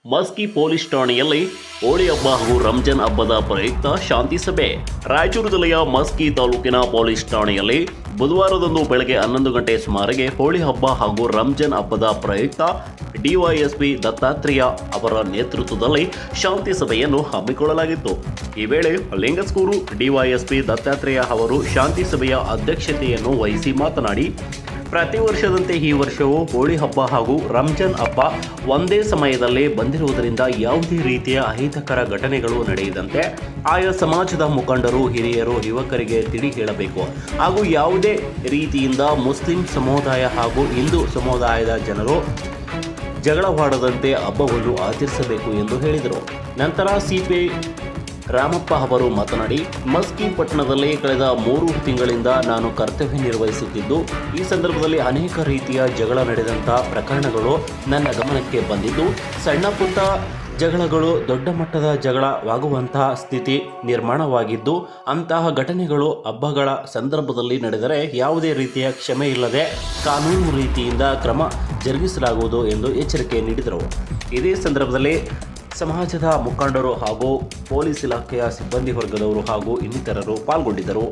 Maski police ಠಾಣೆಯಲ್ಲಿ ಹೋಳಿ ಹಬ್ಬ ಹಾಗೂ ರಂಜಾನ್ ಹಬ್ಬದ ಪ್ರಯುಕ್ತ ಶಾಂತಿ ಸಭೆ. ರಾಯಚೂರು ಜಿಲ್ಲೆಯ ಮಸ್ಕಿ ತಾಲೂಕಿನ ಪೊಲೀಸ್ ಠಾಣೆಯಲ್ಲಿ ಬುಧವಾರದಂದು ಬೆಳಗ್ಗೆ 11 ಗಂಟೆ ಸುಮಾರಿಗೆ ಹೋಳಿ ಹಬ್ಬ ಹಾಗೂ ರಂಜಾನ್ ಹಬ್ಬದ ಪ್ರಯುಕ್ತ ಡಿವೈಎಸ್ಪಿ ದತ್ತಾತ್ರೇಯ ಅವರ ನೇತೃತ್ವದಲ್ಲಿ ಶಾಂತಿ ಸಭೆಯನ್ನು ಹಮ್ಮಿಕೊಳ್ಳಲಾಗಿತ್ತು. ಈ ವೇಳೆ ಲಿಂಗಸ್ಕೂರು ಡಿವೈಎಸ್ಪಿ ದತ್ತಾತ್ರೇಯ ಅವರು ಶಾಂತಿ ಸಭೆಯ ಅಧ್ಯಕ್ಷತೆಯನ್ನು ವಹಿಸಿ ಮಾತನಾಡಿ, ಪ್ರತಿ ವರ್ಷದಂತೆ ಈ ವರ್ಷವೂ ಹೋಳಿ ಹಬ್ಬ ಹಾಗೂ ರಂಜಾನ್ ಹಬ್ಬ ಒಂದೇ ಸಮಯದಲ್ಲೇ ಬಂದಿರುವುದರಿಂದ ಯಾವುದೇ ರೀತಿಯ ಅಹಿತಕರ ಘಟನೆಗಳು ನಡೆಯದಂತೆ ಆಯಾ ಸಮಾಜದ ಮುಖಂಡರು, ಹಿರಿಯರು, ಯುವಕರಿಗೆ ತಿಳಿ ಹೇಳಬೇಕು ಹಾಗೂ ಯಾವುದೇ ರೀತಿಯಿಂದ ಮುಸ್ಲಿಂ ಸಮುದಾಯ ಹಾಗೂ ಹಿಂದೂ ಸಮುದಾಯದ ಜನರು ಜಗಳವಾಡದಂತೆ ಹಬ್ಬವನ್ನು ಆಚರಿಸಬೇಕು ಎಂದು ಹೇಳಿದರು. ನಂತರ ಸಿಪಿಐ ರಾಮಪ್ಪ ಅವರು ಮಾತನಾಡಿ, ಮಸ್ಕಿ ಪಟ್ಟಣದಲ್ಲಿ ಕಳೆದ 3 ತಿಂಗಳಿಂದ ನಾನು ಕರ್ತವ್ಯ ನಿರ್ವಹಿಸುತ್ತಿದ್ದು, ಈ ಸಂದರ್ಭದಲ್ಲಿ ಅನೇಕ ರೀತಿಯ ಜಗಳ ನಡೆದಂಥ ಪ್ರಕರಣಗಳು ನನ್ನ ಗಮನಕ್ಕೆ ಬಂದಿದ್ದು, ಸಣ್ಣ ಪುಟ್ಟ ಜಗಳಗಳು ದೊಡ್ಡ ಮಟ್ಟದ ಜಗಳವಾಗುವಂತಹ ಸ್ಥಿತಿ ನಿರ್ಮಾಣವಾಗಿದ್ದು, ಅಂತಹ ಘಟನೆಗಳು ಹಬ್ಬಗಳ ಸಂದರ್ಭದಲ್ಲಿ ನಡೆದರೆ ಯಾವುದೇ ರೀತಿಯ ಕ್ಷಮೆ ಇಲ್ಲದೆ ಕಾನೂನು ರೀತಿಯಿಂದ ಕ್ರಮ ಜರುಗಿಸಲಾಗುವುದು ಎಂದು ಎಚ್ಚರಿಕೆ ನೀಡಿದರು. ಇದೇ ಸಂದರ್ಭದಲ್ಲಿ ಸಮಾಜದ ಮುಖಂಡರು ಹಾಗೂ ಪೊಲೀಸ್ ಇಲಾಖೆಯ ಸಿಬ್ಬಂದಿ ವರ್ಗದವರು ಹಾಗೂ ಇನ್ನಿತರರು ಪಾಲ್ಗೊಂಡಿದ್ದರು.